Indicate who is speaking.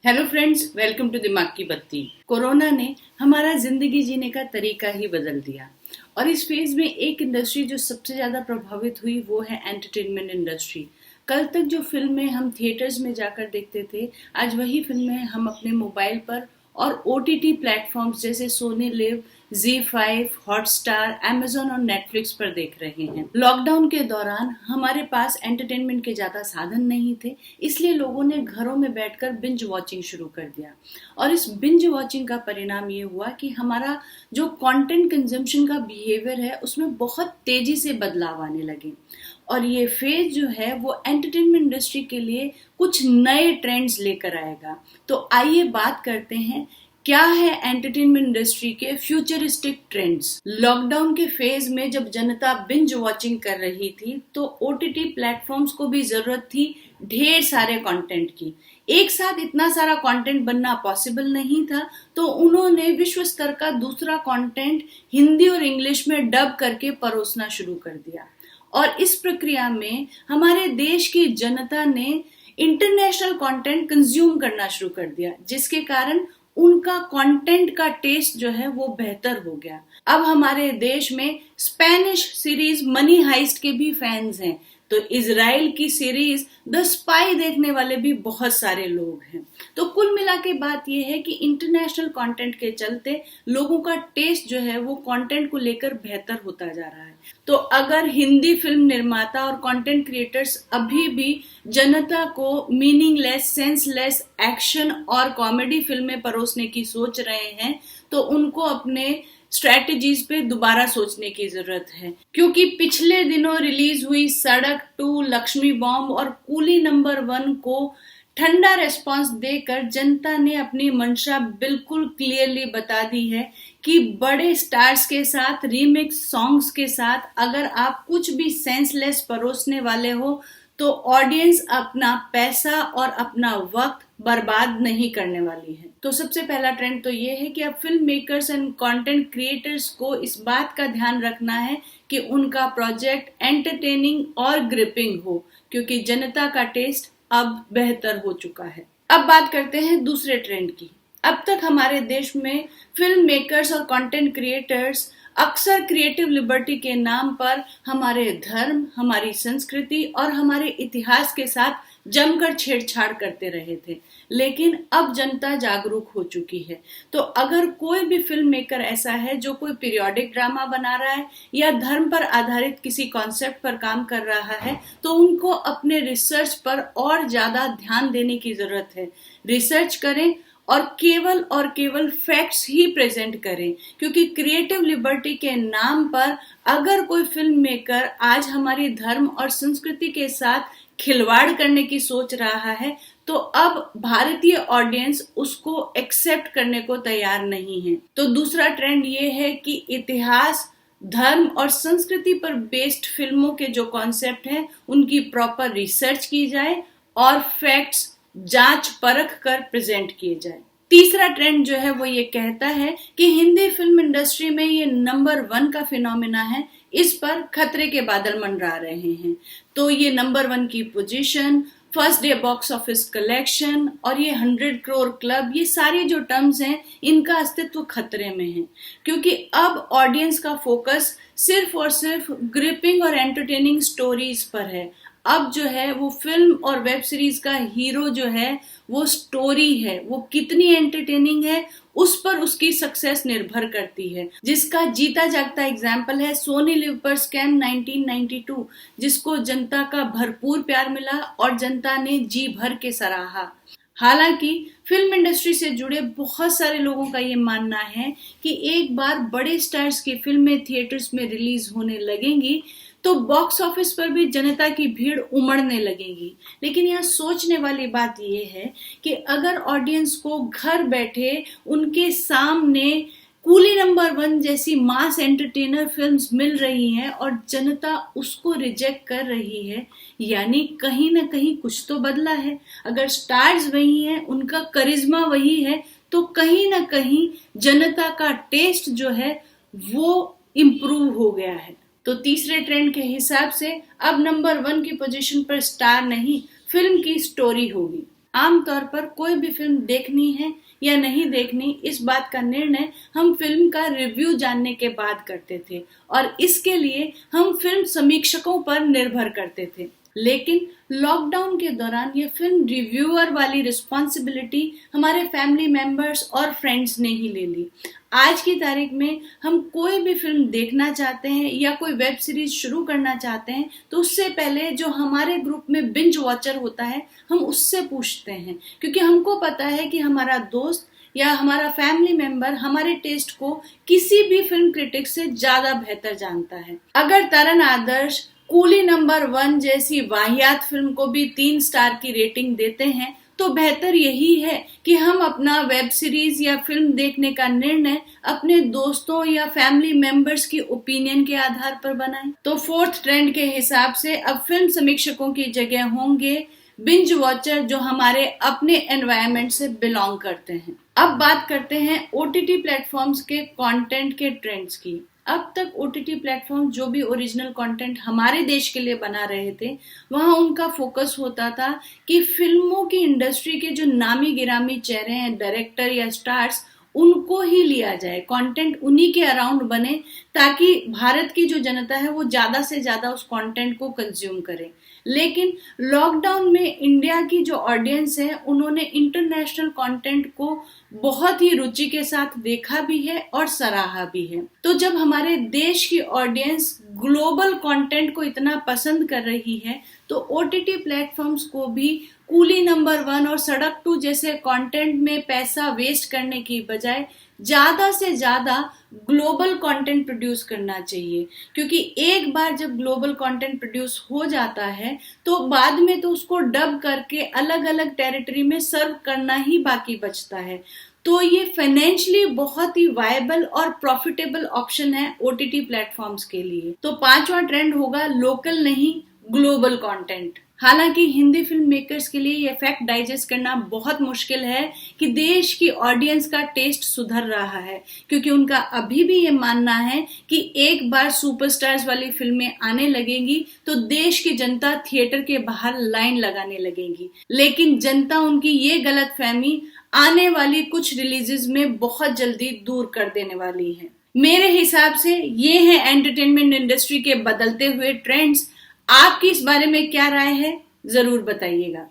Speaker 1: Hello friends, welcome to दिमाग की बत्ती। कोरोना ने हमारा जिंदगी जीने का तरीका ही बदल दिया और इस फेज में एक इंडस्ट्री जो सबसे ज्यादा प्रभावित हुई वो है एंटरटेनमेंट इंडस्ट्री। कल तक जो फिल्में हम थिएटर्स में जाकर देखते थे, आज वही फिल्में हम अपने मोबाइल पर और ओटीटी प्लेटफॉर्म्स जैसे Sony LIV, ZEE5, Hotstar, Amazon और नेटफ्लिक्स पर देख रहे हैं। लॉकडाउन के दौरान हमारे पास एंटरटेनमेंट के ज्यादा साधन नहीं थे, इसलिए लोगों ने घरों में बैठकर बिंज वॉचिंग शुरू कर दिया और इस बिंज वॉचिंग का परिणाम ये हुआ कि हमारा जो कंटेंट कंजम्पशन का बिहेवियर है उसमें बहुत तेजी से बदलाव आने लगे और ये फेज जो है वो एंटरटेनमेंट इंडस्ट्री के लिए कुछ नए ट्रेंड्स लेकर आएगा। तो आइए बात करते हैं क्या है एंटरटेनमेंट इंडस्ट्री के फ्यूचरिस्टिक ट्रेंड्स। लॉकडाउन के फेज में जब जनता बिंज वॉचिंग कर रही थी तो ओटीटी प्लेटफॉर्म्स को भी जरूरत थी ढेर सारे कंटेंट की। एक साथ इतना सारा कंटेंट बनना पॉसिबल नहीं था, तो उन्होंने विश्व स्तर का दूसरा कंटेंट हिंदी और इंग्लिश में डब करके परोसना शुरू कर दिया और इस प्रक्रिया में हमारे देश की जनता ने इंटरनेशनल कंटेंट कंज्यूम करना शुरू कर दिया, जिसके कारण उनका कंटेंट का टेस्ट जो है वो बेहतर हो गया। अब हमारे देश में स्पेनिश सीरीज मनी हाइस्ट के भी फैंस हैं, तो इजराइल की सीरीज द स्पाई देखने वाले भी बहुत सारे लोग हैं। तो कुल मिला के बात यह है कि इंटरनेशनल कंटेंट के चलते लोगों का टेस्ट जो है वो कंटेंट को लेकर बेहतर होता जा रहा है। तो अगर हिंदी फिल्म निर्माता और कंटेंट क्रिएटर्स अभी भी जनता को मीनिंगलेस, सेंसलेस एक्शन और कॉमेडी फिल्में परोसने की सोच रहे हैं, तो उनको अपने स्ट्रेटजीज पे दोबारा सोचने की जरूरत है, क्योंकि पिछले दिनों रिलीज हुई सड़क 2, लक्ष्मी बॉम्ब और कूली नंबर 1 को ठंडा रेस्पॉन्स देकर जनता ने अपनी मंशा बिल्कुल क्लियरली बता दी है कि बड़े स्टार्स के साथ, रीमिक्स सॉन्ग्स के साथ अगर आप कुछ भी सेंसलेस परोसने वाले हो तो ऑडियंस अपना पैसा और अपना वक्त बर्बाद नहीं करने वाली है। तो सबसे पहला ट्रेंड तो ये है कि अब film makers and content creators को इस बात का ध्यान रखना है कि उनका प्रोजेक्ट एंटरटेनिंग और ग्रिपिंग हो, क्योंकि जनता का टेस्ट अब बेहतर हो चुका है। अब बात करते हैं दूसरे ट्रेंड की। अब तक हमारे देश में फिल्म मेकर्स और कंटेंट क्रिएटर्स अक्सर क्रिएटिव लिबर्टी के नाम पर हमारे धर्म, हमारी संस्कृति और हमारे इतिहास के साथ जमकर छेड़छाड़ करते रहे थे, लेकिन अब जनता जागरूक हो चुकी है। तो अगर कोई भी फिल्म मेकर ऐसा है जो कोई पीरियोडिक ड्रामा बना रहा है या धर्म पर आधारित किसी कॉन्सेप्ट पर काम कर रहा है, तो उनको अपने रिसर्च पर और ज्यादा ध्यान देने की जरूरत है। रिसर्च करें और केवल फैक्ट्स ही प्रेजेंट करें, क्योंकि क्रिएटिव लिबर्टी के नाम पर अगर कोई फिल्म मेकर आज हमारी धर्म और संस्कृति के साथ खिलवाड़ करने की सोच रहा है, तो अब भारतीय ऑडियंस उसको एक्सेप्ट करने को तैयार नहीं है। तो दूसरा ट्रेंड ये है कि इतिहास, धर्म और संस्कृति पर बेस्ड फिल्मों के जो कॉन्सेप्ट हैं उनकी प्रॉपर रिसर्च की जाए और फैक्ट्स जांच परख कर प्रेजेंट किए जाए। तीसरा ट्रेंड जो है वो ये कहता है कि हिंदी फिल्म इंडस्ट्री में ये नंबर 1 का फिनोमिना है, इस पर खतरे के बादल मंडरा रहे हैं। तो ये नंबर 1 की position, first day box office collection और ये 100 करोड़ क्लब, ये सारे जो टर्म्स हैं इनका अस्तित्व खतरे में है, क्योंकि अब ऑडियंस का फोकस सिर्फ और सिर्फ ग्रिपिंग और एंटरटेनिंग स्टोरीज पर है। अब जो है वो फिल्म और वेब सीरीज का हीरो जो है वो स्टोरी है, वो कितनी एंटरटेनिंग है उस पर उसकी सक्सेस निर्भर करती है, जिसका जीता जागता एग्जाम्पल है सोनी लिव पर स्कैम 1992, जिसको जनता का भरपूर प्यार मिला और जनता ने जी भर के सराहा। हालांकि फिल्म इंडस्ट्री से जुड़े बहुत सारे लोगों का ये मानना है कि एक बार बड़े स्टार्स की फिल्में थिएटर्स में रिलीज होने लगेंगी तो बॉक्स ऑफिस पर भी जनता की भीड़ उमड़ने लगेगी। लेकिन यहाँ सोचने वाली बात यह है कि अगर ऑडियंस को घर बैठे उनके सामने कूली नंबर 1 जैसी मास एंटरटेनर फिल्म्स मिल रही हैं और जनता उसको रिजेक्ट कर रही है, यानी कहीं ना कहीं कुछ तो बदला है। अगर स्टार्स वही हैं, उनका करिश्मा वही है, तो कहीं ना कहीं जनता का टेस्ट जो है वो इम्प्रूव हो गया है। तो तीसरे ट्रेंड के हिसाब से अब नंबर 1 की पोजीशन पर स्टार नहीं, फिल्म की स्टोरी होगी। आमतौर पर कोई भी फिल्म देखनी है या नहीं देखनी, इस बात का निर्णय हम फिल्म का रिव्यू जानने के बाद करते थे और इसके लिए हम फिल्म समीक्षकों पर निर्भर करते थे। लेकिन लॉकडाउन के दौरान ये फिल्म रिव्यूअर वाली रिस्पॉन्सिबिलिटी हमारे फैमिली मेंबर्स और फ्रेंड्स ने ही ले ली। आज की तारीख में हम कोई भी फिल्म देखना चाहते हैं या कोई वेब सीरीज शुरू करना चाहते हैं तो उससे पहले जो हमारे ग्रुप में बिंज वॉचर होता है हम उससे पूछते हैं, क्योंकि हमको पता है कि हमारा दोस्त या हमारा फैमिली मेंबर हमारे टेस्ट को किसी भी फिल्म क्रिटिक से ज्यादा बेहतर जानता है। अगर तरन आदर्श कूली नंबर 1 जैसी वाहियात फिल्म को भी 3 स्टार की रेटिंग देते हैं तो बेहतर यही है कि हम अपना वेब सीरीज या फिल्म देखने का निर्णय अपने दोस्तों या फैमिली मेंबर्स की ओपिनियन के आधार पर बनाएं। तो फोर्थ ट्रेंड के हिसाब से अब फिल्म समीक्षकों की जगह होंगे बिंज वॉचर जो हमारे अपने एनवायरनमेंट से बिलोंग करते हैं। अब बात करते हैं ओटीटी प्लेटफॉर्म्स के कंटेंट के ट्रेंड्स की। अब तक ओटीटी प्लेटफॉर्म जो भी ओरिजिनल कंटेंट हमारे देश के लिए बना रहे थे वहां उनका फोकस होता था कि फिल्मों की इंडस्ट्री के जो नामी गिरामी चेहरे हैं, डायरेक्टर या स्टार्स, उनको ही लिया जाए, कंटेंट उन्हीं के अराउंड बने ताकि भारत की जो जनता है वो ज्यादा से ज्यादा उस कंटेंट को कंज्यूम करे। लेकिन लॉकडाउन में इंडिया की जो ऑडियंस है उन्होंने इंटरनेशनल कंटेंट को बहुत ही रुचि के साथ देखा भी है और सराहा भी है। तो जब हमारे देश की ऑडियंस ग्लोबल कंटेंट को इतना पसंद कर रही है तो ओटीटी प्लेटफॉर्म्स को भी कूली नंबर 1 और सड़क 2 जैसे कंटेंट में पैसा वेस्ट करने की बजाय ज्यादा से ज्यादा ग्लोबल कंटेंट प्रोड्यूस करना चाहिए, क्योंकि एक बार जब ग्लोबल कंटेंट प्रोड्यूस हो जाता है तो बाद में तो उसको डब करके अलग अलग टेरिटरी में सर्व करना ही बाकी बचता है। तो ये फाइनेंशियली बहुत ही वायबल और प्रॉफिटेबल ऑप्शन है ओटीटी प्लेटफॉर्म्स के लिए। तो पांचवा ट्रेंड होगा लोकल नहीं ग्लोबल कंटेंट। हालांकि हिंदी फिल्म मेकर्स के लिए ये फैक्ट डाइजेस्ट करना बहुत मुश्किल है कि देश की ऑडियंस का टेस्ट सुधर रहा है, क्योंकि उनका अभी भी ये मानना है कि एक बार सुपरस्टार्स वाली फिल्में आने लगेंगी तो देश की जनता थिएटर के बाहर लाइन लगाने लगेगी। लेकिन जनता उनकी ये गलतफहमी आने वाली कुछ रिलीजेस में बहुत जल्दी दूर कर देने वाली है। मेरे हिसाब से ये है एंटरटेनमेंट इंडस्ट्री के बदलते हुए ट्रेंड्स। आपकी इस बारे में क्या राय है, जरूर बताइएगा।